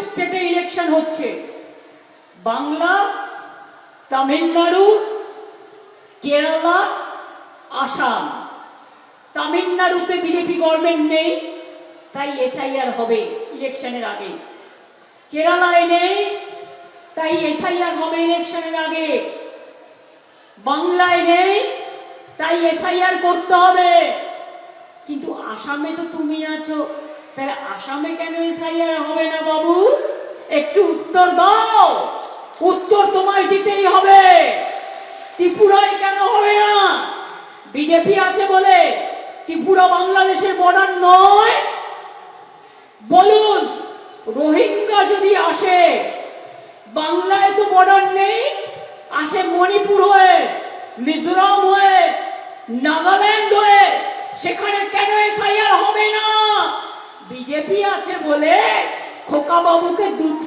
স্টেটে ইলেকশন হচ্ছে, বাংলা, তামিলনাড়ু, কেরালা, আসাম। তামিলনাড়ুতে বিজেপি গভর্নমেন্ট নেই, তাই এসআইআর হবে ইলেকশনের আগে। কেরালায় নেই, তাই এসআইআর হবে ইলেকশনের আগে। বাংলায় নেই, তাই এসআইআর করতে হবে। কিন্তু আসামে তো তুমি আছো, তাহলে আসামে কেন এসআইআর হবে না বাবু? একটু উত্তর দাও। উত্তর তোমায় দিতেই হবে। ত্রিপুরায় কেন হবে না? বিজেপি আছে বলে ত্রিপুরা বাংলাদেশের বর্ডার নয়? বলুন, রোহিঙ্গা যদি আসে, বাংলায় তো বর্ডার নেই, আসে মণিপুর হয়ে, মিজোরাম হয়ে, নাগাল্যান্ড হয়ে, সেখানে কেন এসআইআর হবে না? বিজেপি আছে বলে খোকা বাবুকে দুধ